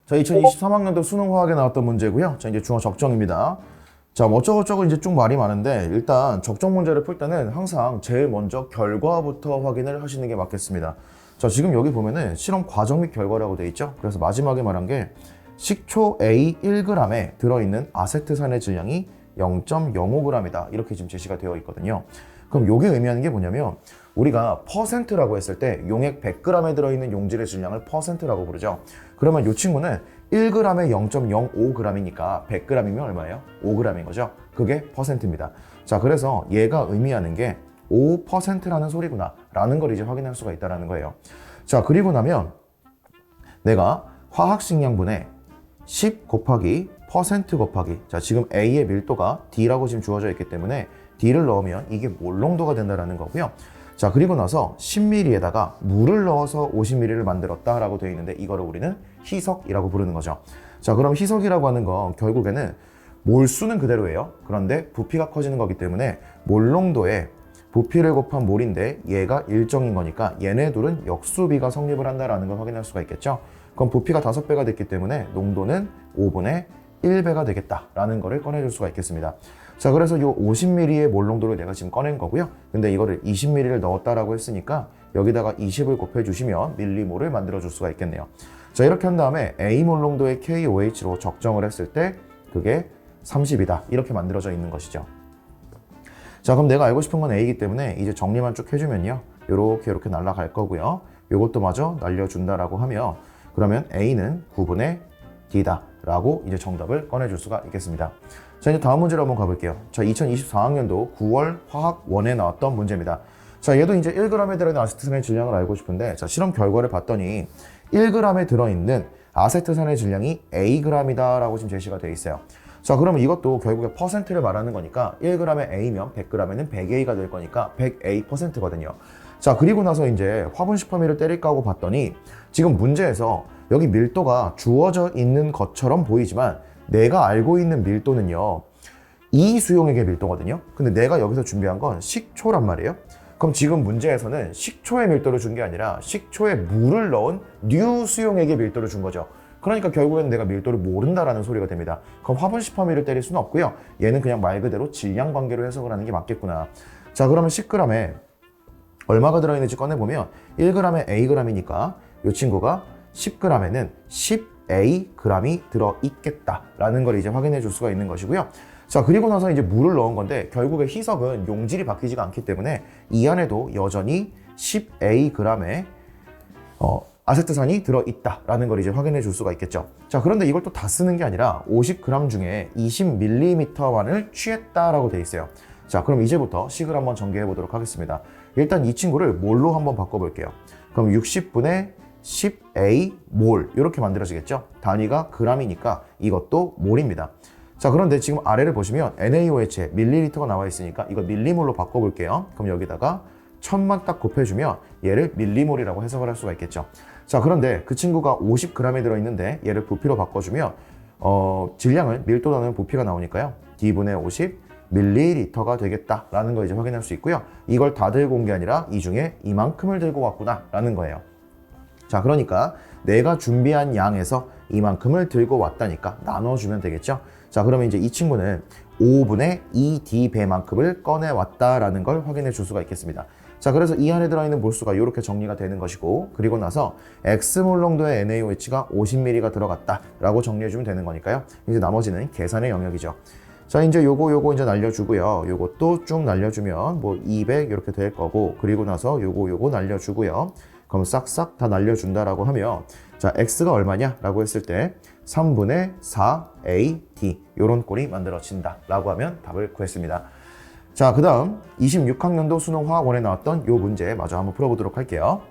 자, 2023학년도 수능화학에 나왔던 문제고요. 자, 이제 중어 적정입니다. 자, 뭐 어쩌고저쩌고 이제 쭉 말이 많은데 일단 적정 문제를 풀 때는 항상 제일 먼저 결과부터 확인을 하시는 게 맞겠습니다. 자, 지금 여기 보면은 실험 과정 및 결과라고 돼 있죠. 그래서 마지막에 말한 게 식초 A 1g에 들어있는 아세트산의 질량이 0.05g이다. 이렇게 지금 제시가 되어 있거든요. 그럼 이게 의미하는 게 뭐냐면 우리가 퍼센트라고 했을 때 용액 100g에 들어있는 용질의 질량을 퍼센트라고 부르죠. 그러면 이 친구는 1g에 0.05g이니까 100g이면 얼마예요? 5g인 거죠. 그게 퍼센트입니다. 자, 그래서 얘가 의미하는 게 5%라는 소리구나 라는 걸 이제 확인할 수가 있다는 거예요. 자, 그리고 나면 내가 화학식량분에 10 곱하기 퍼센트 곱하기, 자, 지금 A의 밀도가 D라고 지금 주어져 있기 때문에 D를 넣으면 이게 몰농도가 된다는 거고요. 자, 그리고 나서 10ml에다가 물을 넣어서 50ml를 만들었다라고 되어 있는데 이거를 우리는 희석이라고 부르는 거죠. 자, 그럼 희석이라고 하는 건 결국에는 몰수는 그대로예요. 그런데 부피가 커지는 거기 때문에 몰농도에 부피를 곱한 몰인데 얘가 일정인 거니까 얘네 둘은 역수비가 성립을 한다라는 걸 확인할 수가 있겠죠. 그럼 부피가 5배가 됐기 때문에 농도는 5분의 1배가 되겠다라는 거를 꺼내줄 수가 있겠습니다. 자, 그래서 이 50ml의 몰농도를 내가 지금 꺼낸 거고요. 근데 이거를 20ml를 넣었다라고 했으니까 여기다가 20을 곱해주시면 밀리몰을 만들어줄 수가 있겠네요. 자, 이렇게 한 다음에 A 몰농도의 KOH로 적정을 했을 때 그게 30이다. 이렇게 만들어져 있는 것이죠. 자, 그럼 내가 알고 싶은 건 A이기 때문에 이제 정리만 쭉 해주면요. 이렇게 날아갈 거고요. 이것도 마저 날려준다라고 하면 그러면 A는 9분의 D다 라고 이제 정답을 꺼내줄 수가 있겠습니다. 자, 이제 다음 문제로 한번 가볼게요. 자, 2024학년도 9월 화학 1에 나왔던 문제입니다. 자, 얘도 이제 1g에 들어있는 아세트산의 질량을 알고 싶은데, 자, 실험 결과를 봤더니 1g에 들어있는 아세트산의 질량이 Ag이다 라고 지금 제시가 되어 있어요. 자, 그러면 이것도 결국에 퍼센트를 말하는 거니까 1g에 A면 100g에는 100A가 될 거니까 100A%거든요. 자, 그리고 나서 이제 화분식 범위를 때릴까 하고 봤더니 지금 문제에서 여기 밀도가 주어져 있는 것처럼 보이지만 내가 알고 있는 밀도는요, 이 수용액의 밀도거든요. 근데 내가 여기서 준비한 건 식초란 말이에요. 그럼 지금 문제에서는 식초의 밀도를 준 게 아니라 식초에 물을 넣은 뉴 수용액의 밀도를 준 거죠. 그러니까 결국에는 내가 밀도를 모른다라는 소리가 됩니다. 그럼 화분식 범위를 때릴 수는 없고요. 얘는 그냥 말 그대로 질량 관계로 해석을 하는 게 맞겠구나. 자, 그러면 10g에 얼마가 들어있는지 꺼내보면 1g에 Ag이니까 이 친구가 10g에는 10Ag이 들어있겠다라는 걸 이제 확인해 줄 수가 있는 것이고요. 자, 그리고 나서 이제 물을 넣은 건데 결국에 희석은 용질이 바뀌지가 않기 때문에 이 안에도 여전히 10Ag의 아세트산이 들어있다라는 걸 이제 확인해 줄 수가 있겠죠. 자, 그런데 이걸 또 다 쓰는 게 아니라 50g 중에 20ml만을 취했다라고 돼 있어요. 자, 그럼 이제부터 식을 한번 전개해 보도록 하겠습니다. 일단 이 친구를 몰로 한번 바꿔볼게요. 그럼 60분의 10A 몰 이렇게 만들어지겠죠. 단위가 g이니까 이것도 몰입니다. 자, 그런데 지금 아래를 보시면 NaOH에 밀리리터가 나와 있으니까 이거 밀리몰로 바꿔볼게요. 그럼 여기다가 1000만 딱 곱해주면 얘를 밀리몰이라고 해석을 할 수가 있겠죠. 자, 그런데 그 친구가 50g에 들어있는데 얘를 부피로 바꿔주면 질량은 밀도 나누면 부피가 나오니까요. D분의 50 밀리리터가 되겠다라는 걸 이제 확인할 수 있고요. 이걸 다 들고 온 게 아니라 이 중에 이만큼을 들고 왔구나라는 거예요. 자, 그러니까 내가 준비한 양에서 이만큼을 들고 왔다니까 나눠주면 되겠죠. 자, 그러면 이제 이 친구는 5분의 2D배만큼을 꺼내왔다라는 걸 확인해 줄 수가 있겠습니다. 자, 그래서 이 안에 들어있는 몰수가 이렇게 정리가 되는 것이고, 그리고 나서 X몰 농도의 NaOH가 50ml가 들어갔다라고 정리해주면 되는 거니까요. 이제 나머지는 계산의 영역이죠. 자, 이제 요거 이제 날려주고요. 요것도 쭉 날려주면 뭐 200 이렇게 될 거고, 그리고 나서 요거 날려주고요. 그럼 싹싹 다 날려준다라고 하면, 자, X가 얼마냐? 라고 했을 때 3분의 4AD 요런 꼴이 만들어진다 라고 하면 답을 구했습니다. 자, 그 다음 26학년도 수능화학 1에 나왔던 요 문제 마저 한번 풀어보도록 할게요.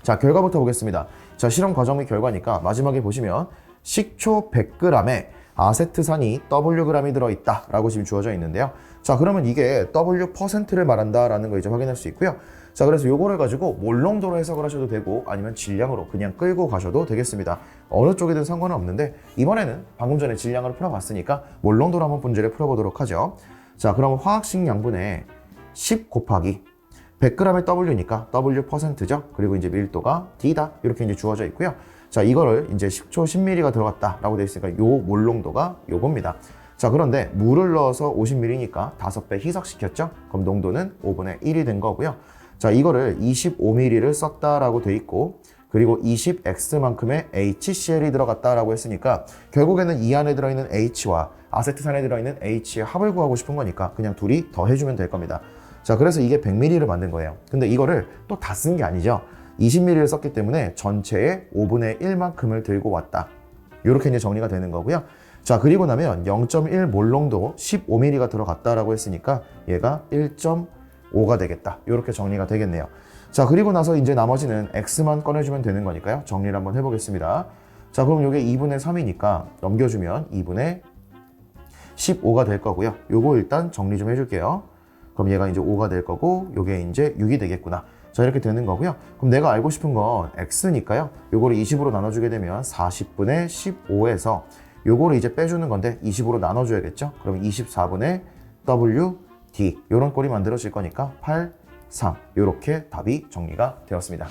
자, 결과부터 보겠습니다. 자, 실험 과정 및 결과니까 마지막에 보시면 식초 100g에 아세트산이 Wg이 들어있다 라고 지금 주어져 있는데요. 자, 그러면 이게 W%를 말한다 라는 거 이제 확인할 수 있고요. 자, 그래서 요거를 가지고 몰농도로 해석을 하셔도 되고 아니면 질량으로 그냥 끌고 가셔도 되겠습니다. 어느 쪽이든 상관은 없는데 이번에는 방금 전에 질량으로 풀어봤으니까 몰농도로 한번 문제를 풀어보도록 하죠. 자, 그러면 화학식 양분에 10 곱하기 100g의 W니까 W%죠. 그리고 이제 밀도가 D다 이렇게 이제 주어져 있고요. 자, 이거를 이제 10초 10ml가 들어갔다라고 되어 있으니까 요 몰농도가 요겁니다. 자, 그런데 물을 넣어서 50ml니까 5배 희석시켰죠? 그럼 농도는 5분의 1이 된 거고요. 자, 이거를 25ml를 썼다라고 돼 있고, 그리고 20X만큼의 HCl이 들어갔다라고 했으니까 결국에는 이 안에 들어있는 H와 아세트산에 들어있는 H의 합을 구하고 싶은 거니까 그냥 둘이 더해주면 될 겁니다. 자, 그래서 이게 100ml를 만든 거예요. 근데 이거를 또 다 쓴 게 아니죠. 20ml를 썼기 때문에 전체의 5분의 1만큼을 들고 왔다. 이렇게 이제 정리가 되는 거고요. 자, 그리고 나면 0.1 몰농도 15ml가 들어갔다라고 했으니까 얘가 1.5가 되겠다. 이렇게 정리가 되겠네요. 자, 그리고 나서 이제 나머지는 X만 꺼내주면 되는 거니까요. 정리를 한번 해보겠습니다. 자, 그럼 이게 2분의 3이니까 넘겨주면 2분의 15가 될 거고요. 요거 일단 정리 좀 해줄게요. 그럼 얘가 이제 5가 될 거고, 요게 이제 6이 되겠구나. 자, 이렇게 되는 거고요. 그럼 내가 알고 싶은 건 X니까요. 요거를 20으로 나눠주게 되면 40분의 15에서 요거를 이제 빼주는 건데 20으로 나눠줘야겠죠? 그럼 24분의 WD. 요런 꼴이 만들어질 거니까 8, 3. 요렇게 답이 정리가 되었습니다.